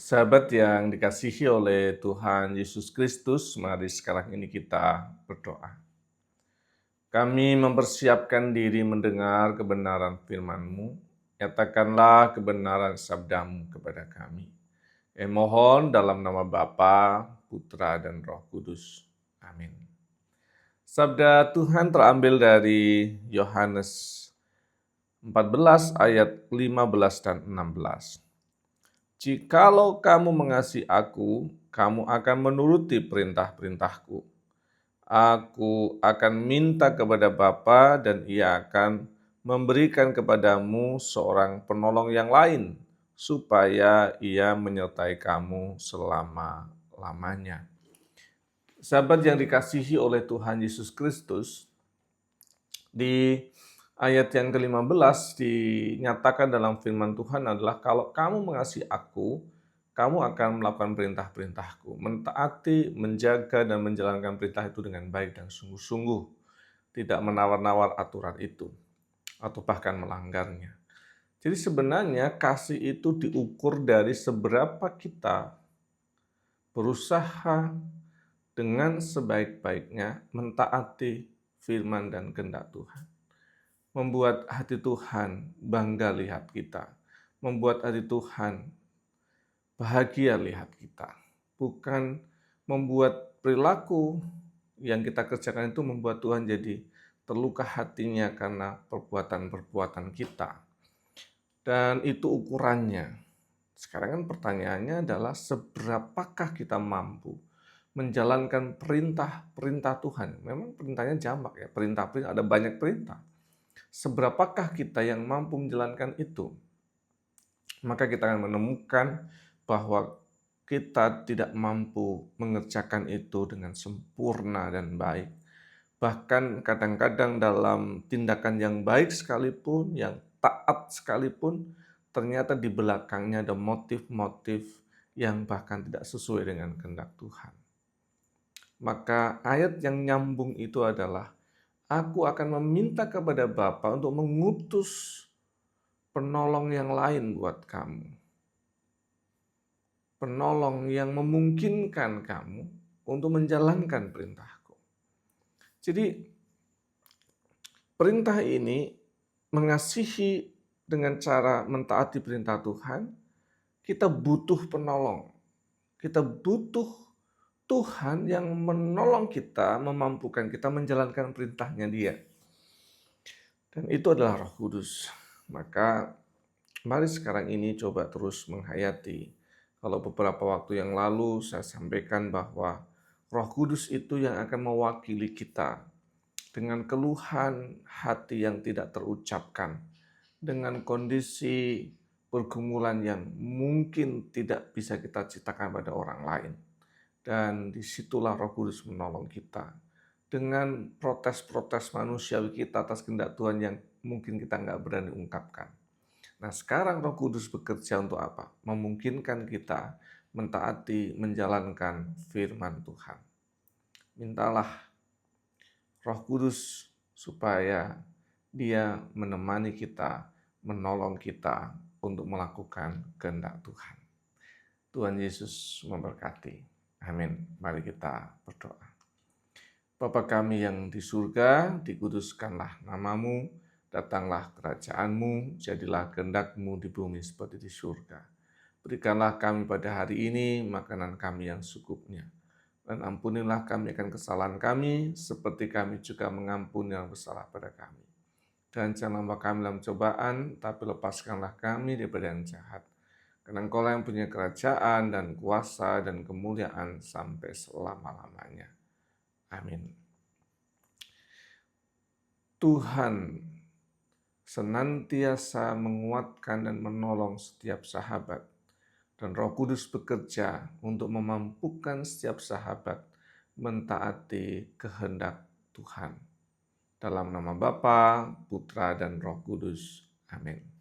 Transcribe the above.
Sahabat yang dikasihi oleh Tuhan Yesus Kristus, mari sekarang ini kita berdoa. Kami mempersiapkan diri mendengar kebenaran firman-Mu, nyatakanlah kebenaran sabdamu kepada kami. Mohon dalam nama Bapa, Putra, dan Roh Kudus. Amin. Sabda Tuhan terambil dari Yohanes 14 ayat 15 dan 16. Jikalau kamu mengasihi aku, kamu akan menuruti perintah-perintahku. Aku akan minta kepada Bapa dan Ia akan memberikan kepadamu seorang penolong yang lain, supaya Ia menyertai kamu selama-lamanya. Sahabat yang dikasihi oleh Tuhan Yesus Kristus, di ayat yang ke-15 dinyatakan dalam firman Tuhan adalah kalau kamu mengasihi aku, kamu akan melakukan perintah-perintahku, mentaati, menjaga, dan menjalankan perintah itu dengan baik dan sungguh-sungguh, tidak menawar-nawar aturan itu, atau bahkan melanggarnya. Jadi sebenarnya kasih itu diukur dari seberapa kita berusaha dengan sebaik-baiknya mentaati firman dan kehendak Tuhan. Membuat hati Tuhan bangga lihat kita, membuat hati Tuhan bahagia lihat kita. Bukan membuat perilaku yang kita kerjakan itu membuat Tuhan jadi terluka hatinya karena perbuatan-perbuatan kita. Dan itu ukurannya. Sekarang kan pertanyaannya adalah seberapakah kita mampu menjalankan perintah-perintah Tuhan. Memang perintahnya jamak ya, perintah-perintah ada banyak perintah. Seberapakah kita yang mampu menjalankan itu? Maka kita akan menemukan bahwa kita tidak mampu mengerjakan itu dengan sempurna dan baik. Bahkan kadang-kadang dalam tindakan yang baik sekalipun, yang taat sekalipun, ternyata di belakangnya ada motif-motif yang bahkan tidak sesuai dengan kehendak Tuhan. Maka ayat yang nyambung itu adalah, aku akan meminta kepada Bapa untuk mengutus penolong yang lain buat kamu. Penolong yang memungkinkan kamu untuk menjalankan perintahku. Jadi perintah ini mengasihi dengan cara mentaati perintah Tuhan, kita butuh penolong. Kita butuh Tuhan yang menolong kita, memampukan kita menjalankan perintahnya Dia. Dan itu adalah Roh Kudus. Maka mari sekarang ini coba terus menghayati. Kalau beberapa waktu yang lalu saya sampaikan bahwa Roh Kudus itu yang akan mewakili kita dengan keluhan hati yang tidak terucapkan, dengan kondisi pergumulan yang mungkin tidak bisa kita ceritakan pada orang lain. Dan disitulah Roh Kudus menolong kita. Dengan protes-protes manusiawi kita atas kehendak Tuhan yang mungkin kita nggak berani ungkapkan. Nah sekarang Roh Kudus bekerja untuk apa? Memungkinkan kita mentaati, menjalankan firman Tuhan. Mintalah Roh Kudus supaya Dia menemani kita, menolong kita untuk melakukan kehendak Tuhan. Tuhan Yesus memberkati. Amin. Mari kita berdoa. Bapa kami yang di surga, dikuduskanlah namamu, datanglah kerajaan-Mu, jadilah kehendak-Mu di bumi seperti di surga. Berikanlah kami pada hari ini makanan kami yang secukupnya. Dan ampunilah kami akan kesalahan kami, seperti kami juga mengampuni yang bersalah pada kami. Dan jangan membawa kami dalam cobaan, tapi lepaskanlah kami daripada yang jahat. Karena Engkau yang punya kerajaan dan kuasa dan kemuliaan sampai selama-lamanya. Amin. Tuhan senantiasa menguatkan dan menolong setiap sahabat. Dan Roh Kudus bekerja untuk memampukan setiap sahabat mentaati kehendak Tuhan. Dalam nama Bapa, Putra, dan Roh Kudus. Amin.